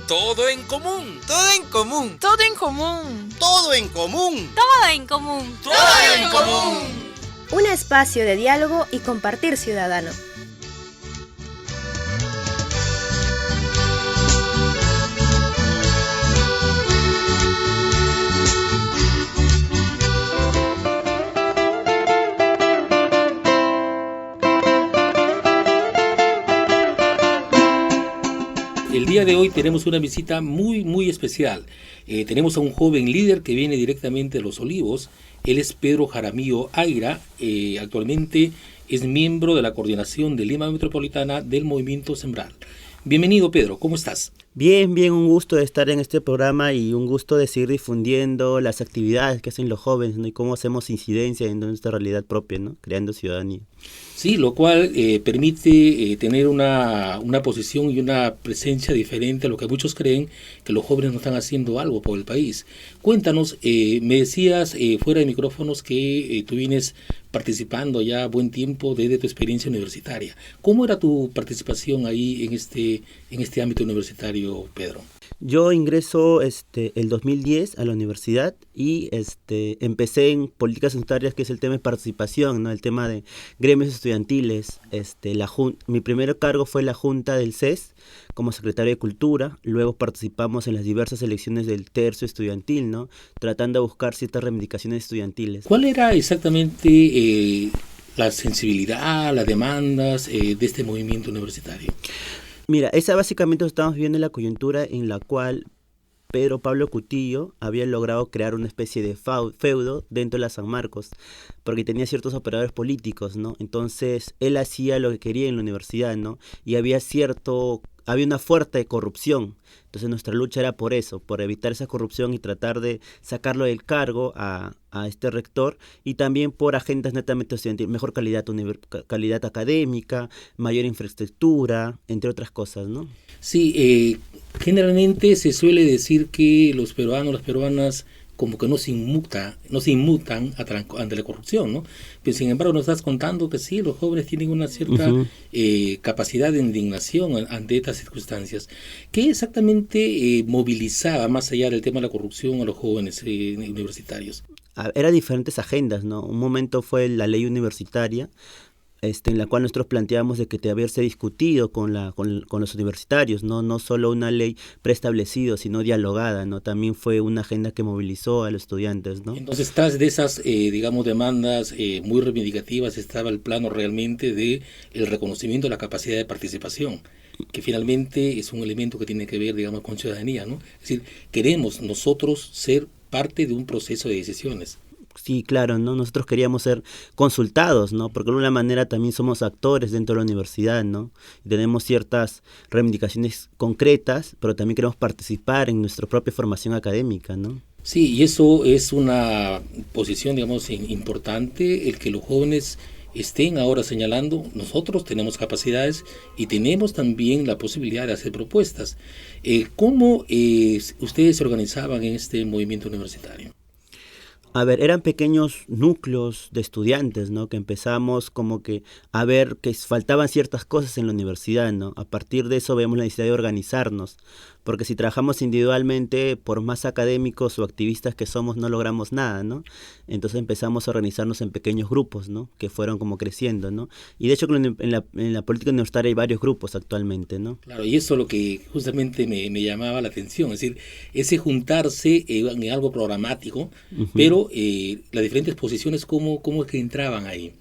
Todo en común. Todo en común. Todo en común. Todo en común. Todo en común. Todo en común. Un espacio de diálogo y compartir ciudadano. El día de hoy tenemos una visita muy especial. Tenemos a un joven líder que viene directamente de Los Olivos. Él es Pedro Jaramillo Aira. Actualmente es miembro de la coordinación de Lima Metropolitana del Movimiento Sembrar. Bienvenido, Pedro, ¿cómo estás? Bien, un gusto de estar en este programa y un gusto de seguir difundiendo las actividades que hacen los jóvenes, ¿no? Y cómo hacemos incidencia en nuestra realidad propia, ¿no? Creando ciudadanía. Sí, lo cual permite tener una posición y una presencia diferente a lo que muchos creen que los jóvenes no están haciendo algo por el país. Cuéntanos, me decías fuera de micrófonos que tú vienes participando ya buen tiempo desde tu experiencia universitaria. ¿Cómo era tu participación ahí en este ámbito universitario, Pedro? Yo ingreso el 2010 a la universidad y empecé en políticas unitarias, que es el tema de participación, ¿no? El tema de gremios estudiantiles. Mi primer cargo fue la Junta del CES como secretario de Cultura. Luego participamos en las diversas elecciones del tercio estudiantil, ¿no? Tratando de buscar ciertas reivindicaciones estudiantiles. ¿Cuál era exactamente la sensibilidad, las demandas de este movimiento universitario? Mira, esa básicamente estamos viendo en la coyuntura en la cual Pedro Pablo Cutillo había logrado crear una especie de feudo dentro de la San Marcos, porque tenía ciertos operadores políticos, ¿no? Entonces, él hacía lo que quería en la universidad, ¿no? Y había una fuerte corrupción. Entonces nuestra lucha era por eso, por evitar esa corrupción y tratar de sacarlo del cargo a este rector, y también por agendas netamente estudiantiles, mejor calidad académica, mayor infraestructura, entre otras cosas, ¿no? Sí, generalmente se suele decir que los peruanos, las peruanas, como que no se inmutan ante la corrupción, ¿no? Pero sin embargo nos estás contando que sí, los jóvenes tienen una cierta capacidad de indignación ante estas circunstancias. ¿Qué exactamente movilizaba, más allá del tema de la corrupción, a los jóvenes universitarios? Eran diferentes agendas, ¿no? Un momento fue la ley universitaria, en la cual nosotros planteamos de que debe haberse discutido con los universitarios, no solo una ley preestablecida, sino dialogada, ¿no? También fue una agenda que movilizó a los estudiantes, ¿no? Entonces, tras de esas, demandas muy reivindicativas, estaba el plano realmente de el reconocimiento de la capacidad de participación, que finalmente es un elemento que tiene que ver, con ciudadanía, ¿no? Es decir, queremos nosotros ser parte de un proceso de decisiones. Sí, claro, ¿no? Nosotros queríamos ser consultados, ¿no? Porque de alguna manera también somos actores dentro de la universidad, ¿no? Y tenemos ciertas reivindicaciones concretas, pero también queremos participar en nuestra propia formación académica, ¿no? Sí, y eso es una posición, importante, el que los jóvenes estén ahora señalando, nosotros tenemos capacidades y tenemos también la posibilidad de hacer propuestas. ¿Cómo ustedes se organizaban en este movimiento universitario? A ver, eran pequeños núcleos de estudiantes, ¿no? Que empezamos como que a ver que faltaban ciertas cosas en la universidad, ¿no? A partir de eso vemos la necesidad de organizarnos, porque si trabajamos individualmente, por más académicos o activistas que somos, no logramos nada, ¿no? Entonces empezamos a organizarnos en pequeños grupos, ¿no? Que fueron como creciendo, ¿no? Y de hecho en la política universitaria hay varios grupos actualmente, ¿no? Claro, y eso es lo que justamente me llamaba la atención, es decir, ese juntarse en algo programático, pero las diferentes posiciones, ¿cómo es que entraban ahí?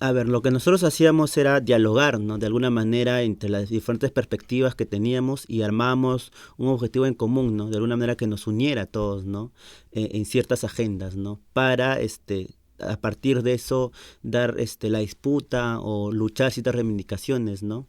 A ver, lo que nosotros hacíamos era dialogar, ¿no? De alguna manera entre las diferentes perspectivas que teníamos y armábamos un objetivo en común, ¿no? De alguna manera que nos uniera a todos, ¿no? En ciertas agendas, ¿no? Para a partir de eso dar la disputa o luchar ciertas reivindicaciones, ¿no?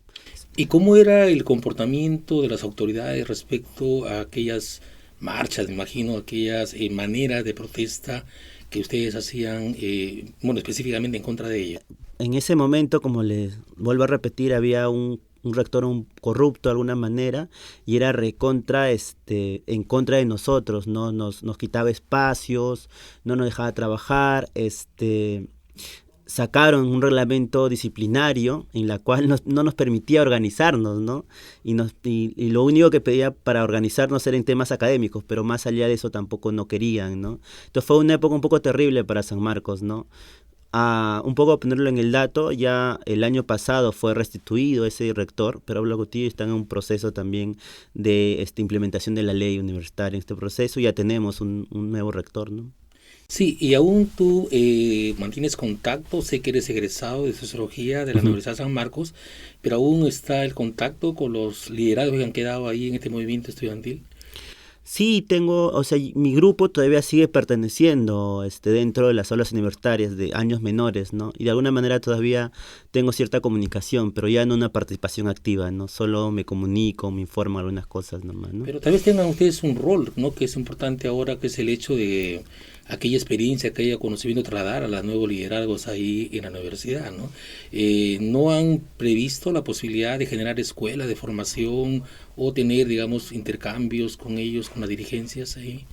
¿Y cómo era el comportamiento de las autoridades respecto a aquellas marchas, me imagino, aquellas maneras de protesta que ustedes hacían, específicamente en contra de ella? En ese momento, como les vuelvo a repetir, había un rector corrupto de alguna manera y era en contra de nosotros, ¿no? Nos quitaba espacios, no nos dejaba trabajar, sacaron un reglamento disciplinario en la cual no nos permitía organizarnos, ¿no? Y lo único que pedía para organizarnos era en temas académicos, pero más allá de eso tampoco no querían, ¿no? Entonces fue una época un poco terrible para San Marcos, ¿no? Un poco ponerlo en el dato, ya el año pasado fue restituido ese rector, pero Pablo Cutillo está en un proceso también de implementación de la ley universitaria en este proceso, y ya tenemos un nuevo rector, ¿no? Sí, y aún tú mantienes contacto, sé que eres egresado de Sociología de la Universidad de San Marcos, pero aún está el contacto con los liderados que han quedado ahí en este movimiento estudiantil. Sí, tengo, o sea, mi grupo todavía sigue perteneciendo dentro de las aulas universitarias de años menores, ¿no? Y de alguna manera todavía tengo cierta comunicación, pero ya no una participación activa, ¿no? Solo me comunico, me informo algunas cosas nomás, ¿no? Pero tal vez tengan ustedes un rol, ¿no? Que es importante ahora, que es el hecho de aquella experiencia, aquel conocimiento trasladar a los nuevos liderazgos ahí en la universidad, ¿no? ¿No han previsto la posibilidad de generar escuelas de formación o tener, digamos, intercambios con ellos, con las dirigencias ahí?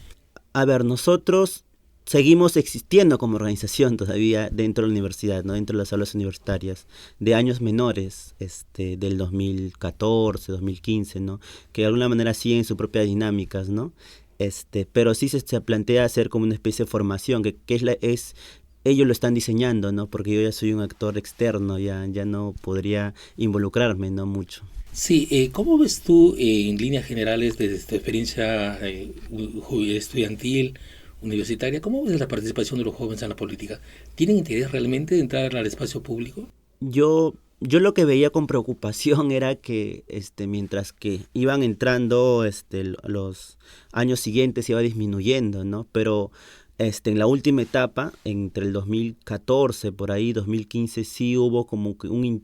A ver, nosotros seguimos existiendo como organización todavía dentro de la universidad, ¿no? Dentro de las aulas universitarias de años menores, del 2014, 2015, ¿no? Que de alguna manera siguen sus propias dinámicas, ¿no? Pero sí se plantea hacer como una especie de formación, que ellos lo están diseñando, ¿no? Porque yo ya soy un actor externo, ya no podría involucrarme, ¿no? Mucho. Sí, ¿cómo ves tú en líneas generales desde tu experiencia estudiantil, universitaria, cómo ves la participación de los jóvenes en la política? ¿Tienen interés realmente de entrar al espacio público? Yo lo que veía con preocupación era que mientras que iban entrando los años siguientes iba disminuyendo, ¿no? Pero en la última etapa, entre el 2014 por ahí, 2015, sí hubo como que un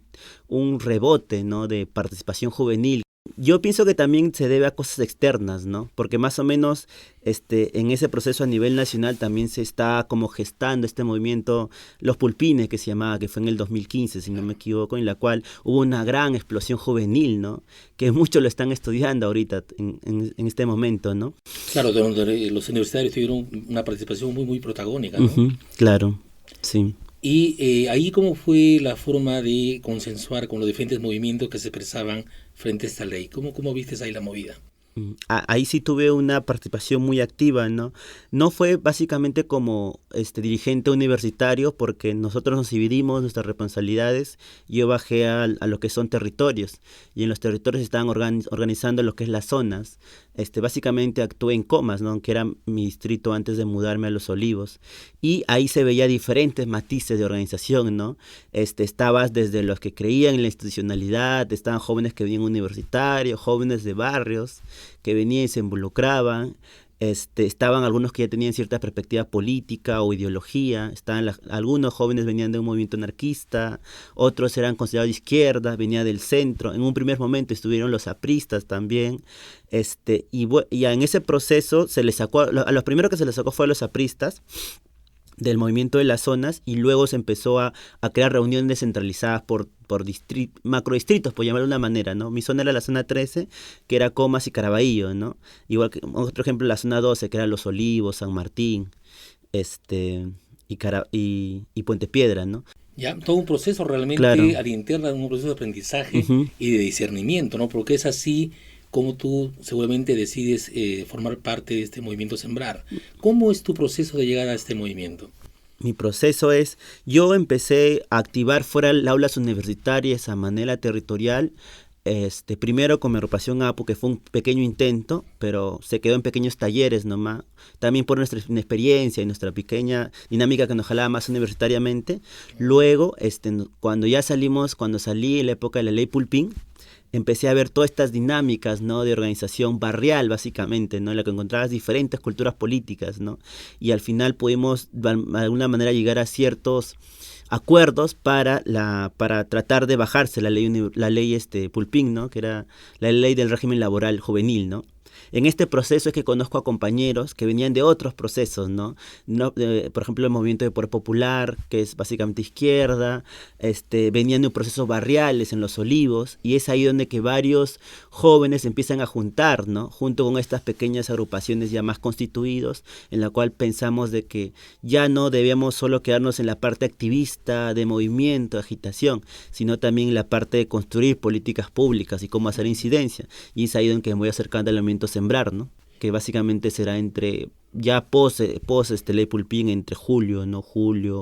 rebote, ¿no? De participación juvenil. Yo pienso que también se debe a cosas externas, ¿no? Porque más o menos en ese proceso a nivel nacional también se está como gestando este movimiento, los Pulpines que se llamaba, que fue en el 2015, si no me equivoco, en la cual hubo una gran explosión juvenil, ¿no? Que muchos lo están estudiando ahorita en este momento, ¿no? Claro, donde los universitarios tuvieron una participación muy, muy protagónica, ¿no? Uh-huh, claro, sí. Y ahí, ¿cómo fue la forma de consensuar con los diferentes movimientos que se expresaban frente a esta ley? ¿Cómo viste ahí la movida? Ahí sí tuve una participación muy activa, ¿no? No fue básicamente como dirigente universitario, porque nosotros nos dividimos nuestras responsabilidades. Yo bajé a lo que son territorios, y en los territorios estaban organizando lo que es las zonas. Básicamente actué en Comas, ¿no? Que era mi distrito antes de mudarme a Los Olivos, y ahí se veía diferentes matices de organización, ¿no? Estabas desde los que creían en la institucionalidad, estaban jóvenes que venían universitarios, jóvenes de barrios que venían y se involucraban, estaban algunos que ya tenían cierta perspectiva política o ideología, algunos jóvenes venían de un movimiento anarquista, otros eran considerados de izquierda, venían del centro, en un primer momento estuvieron los apristas también, y en ese proceso se les sacó, a los primeros que se les sacó fue a los apristas del movimiento de las zonas, y luego se empezó a crear reuniones descentralizadas por macrodistritos, por llamarlo de una manera, ¿no? Mi zona era la zona 13, que era Comas y Caraballo, ¿no? Igual que otro ejemplo, la zona 12, que era Los Olivos, San Martín, y Puente Piedra, ¿no? Ya, todo un proceso realmente, claro, al interno, un proceso de aprendizaje y de discernimiento, ¿no? Porque es así como tú seguramente decides formar parte de este movimiento Sembrar. ¿Cómo es tu proceso de llegar a este movimiento? Mi proceso yo empecé a activar fuera de las aulas universitarias a manera territorial, primero con mi agrupación APU, que fue un pequeño intento, pero se quedó en pequeños talleres nomás, también por nuestra inexperiencia y nuestra pequeña dinámica que nos jalaba más universitariamente. Luego, cuando salí en la época de la ley Pulpín, empecé a ver todas estas dinámicas, ¿no? De organización barrial, básicamente, ¿no? En la que encontrabas diferentes culturas políticas, ¿no? Y al final pudimos de alguna manera llegar a ciertos acuerdos para tratar de bajarse la ley Pulpín, ¿no? Que era la ley del régimen laboral juvenil, ¿no? En este proceso es que conozco a compañeros que venían de otros procesos, ¿no? Por ejemplo, el movimiento de Poder Popular, que es básicamente izquierda, venían de procesos barriales en Los Olivos, y es ahí donde que varios jóvenes empiezan a juntar, ¿no? Junto con estas pequeñas agrupaciones ya más constituidos, en la cual pensamos de que ya no debíamos solo quedarnos en la parte activista, de movimiento, agitación, sino también en la parte de construir políticas públicas y cómo hacer incidencia. Y es ahí donde me voy acercando al movimiento Sembrar, ¿no? Que básicamente será entre, ya post Ley Pulpín, entre julio,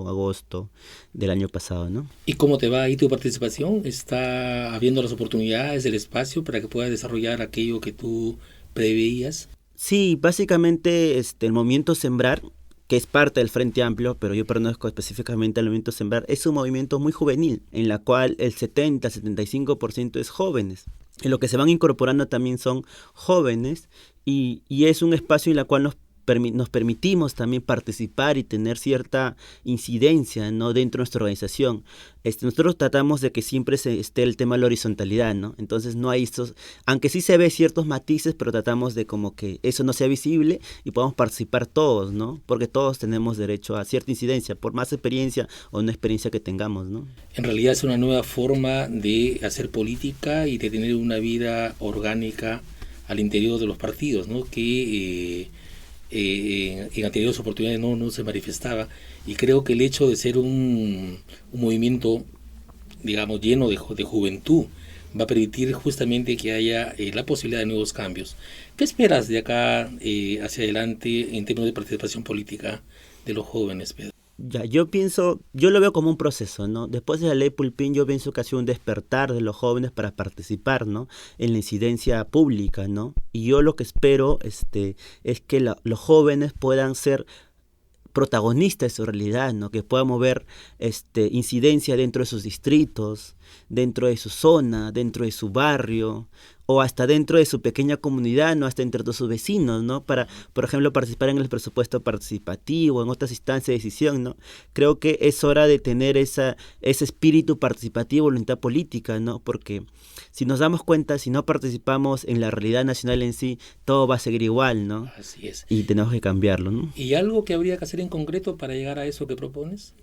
agosto del año pasado, ¿no? ¿Y cómo te va ahí tu participación? ¿Está habiendo las oportunidades, el espacio para que puedas desarrollar aquello que tú preveías? Sí, básicamente el movimiento Sembrar, que es parte del Frente Amplio, pero yo pertenezco específicamente al movimiento Sembrar, es un movimiento muy juvenil, en la cual el 70-75% es jóvenes. Y lo que se van incorporando también son jóvenes, y es un espacio en el cual nos permitimos también participar y tener cierta incidencia, ¿no? Dentro de nuestra organización. Nosotros tratamos de que siempre esté el tema de la horizontalidad, ¿no? Entonces no hay estos, aunque sí se ve ciertos matices, pero tratamos de como que eso no sea visible y podamos participar todos, ¿no? Porque todos tenemos derecho a cierta incidencia, por más experiencia o no experiencia que tengamos, ¿no? En realidad es una nueva forma de hacer política y de tener una vida orgánica al interior de los partidos, ¿no? Que en anteriores oportunidades no se manifestaba, y creo que el hecho de ser un movimiento, digamos, lleno de juventud va a permitir justamente que haya la posibilidad de nuevos cambios. ¿Qué esperas de acá hacia adelante en términos de participación política de los jóvenes, Pedro? Ya, yo lo veo como un proceso, ¿no? Después de la Ley Pulpín, yo pienso que ha sido un despertar de los jóvenes para participar, ¿no? En la incidencia pública, ¿no? Y yo lo que espero es que los jóvenes puedan ser protagonistas de su realidad, ¿no? Que puedan mover incidencia dentro de sus distritos, dentro de su zona, dentro de su barrio, o hasta dentro de su pequeña comunidad, ¿no? Hasta entre todos sus vecinos, ¿no? Para, por ejemplo, participar en el presupuesto participativo, en otras instancias de decisión, ¿no? Creo que es hora de tener ese espíritu participativo, voluntad política, ¿no? Porque si nos damos cuenta, si no participamos en la realidad nacional en sí, todo va a seguir igual, ¿no? Así es. Y tenemos que cambiarlo, ¿no? ¿Y algo que habría que hacer en concreto para llegar a eso que propones?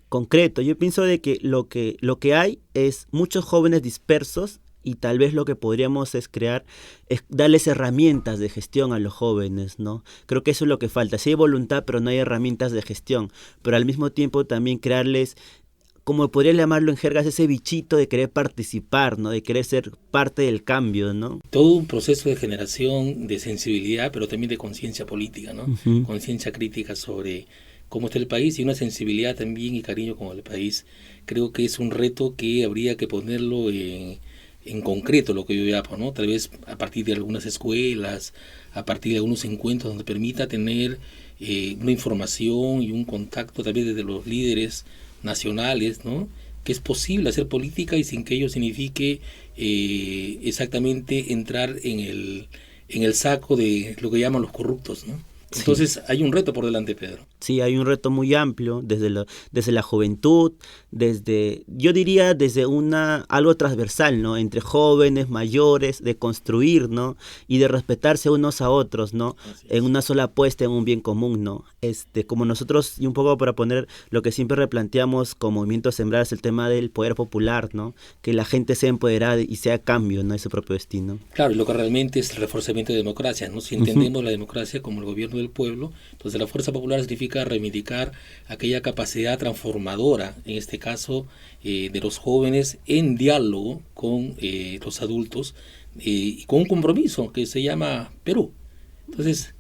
Concreto, yo pienso de que lo que hay es muchos jóvenes dispersos, y tal vez lo que podríamos es darles herramientas de gestión a los jóvenes, ¿no? Creo que eso es lo que falta. Sí hay voluntad, pero no hay herramientas de gestión. Pero al mismo tiempo también crearles, como podría llamarlo en jergas, ese bichito de querer participar, ¿no? De querer ser parte del cambio, ¿no? Todo un proceso de generación, de sensibilidad, pero también de conciencia política, ¿no? Uh-huh. Conciencia crítica sobre cómo está el país y una sensibilidad también y cariño con el país. Creo que es un reto que habría que ponerlo en concreto, lo que yo llamo, ¿no? Tal vez a partir de algunas escuelas, a partir de algunos encuentros donde permita tener una información y un contacto tal vez desde los líderes nacionales, ¿no? Que es posible hacer política y sin que ello signifique exactamente entrar en el saco de lo que llaman los corruptos, ¿no? Entonces sí. Hay un reto por delante, Pedro. Sí, hay un reto muy amplio desde la juventud, yo diría desde algo transversal, ¿no? Entre jóvenes, mayores, de construir, ¿no? Y de respetarse unos a otros, ¿no? En una sola apuesta en un bien común, ¿no? Como nosotros, y un poco para poner lo que siempre replanteamos como Movimiento Sembrar, es el tema del poder popular, ¿no? Que la gente sea empoderada y sea cambio, ¿no? De su propio destino. Claro, y lo que realmente es el reforzamiento de democracia, ¿no? Si entendemos la democracia como el gobierno del pueblo, entonces la fuerza popular significa reivindicar aquella capacidad transformadora, en este caso de los jóvenes, en diálogo con los adultos y con un compromiso que se llama Perú. Entonces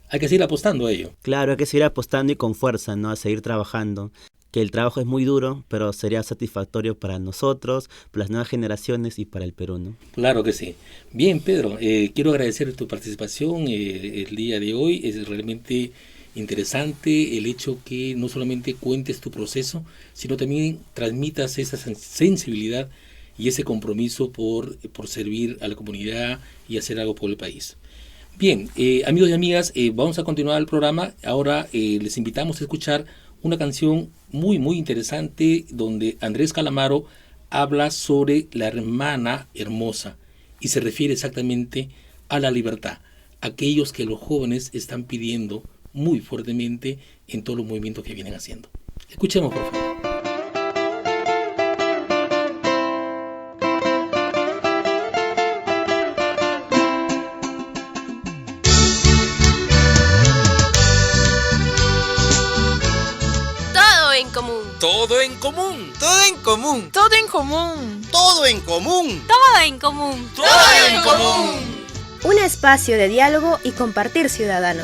hay que seguir apostando a ello. Claro, hay que seguir apostando y con fuerza, ¿no? A seguir trabajando. Que el trabajo es muy duro, pero sería satisfactorio para nosotros, para las nuevas generaciones y para el Perú, ¿no? Claro que sí. Bien, Pedro, quiero agradecer tu participación el día de hoy. Es realmente interesante el hecho que no solamente cuentes tu proceso, sino también transmitas esa sensibilidad y ese compromiso por servir a la comunidad y hacer algo por el país. Bien, amigos y amigas, vamos a continuar el programa. Ahora les invitamos a escuchar una canción muy muy interesante donde Andrés Calamaro habla sobre la hermana hermosa y se refiere exactamente a la libertad, aquellos que los jóvenes están pidiendo muy fuertemente en todos los movimientos que vienen haciendo. Escuchemos, por favor. Todo en común. Todo en común. Todo en común. Todo en común. Todo en común. Todo en común. Todo en común. Un espacio de diálogo y compartir ciudadano.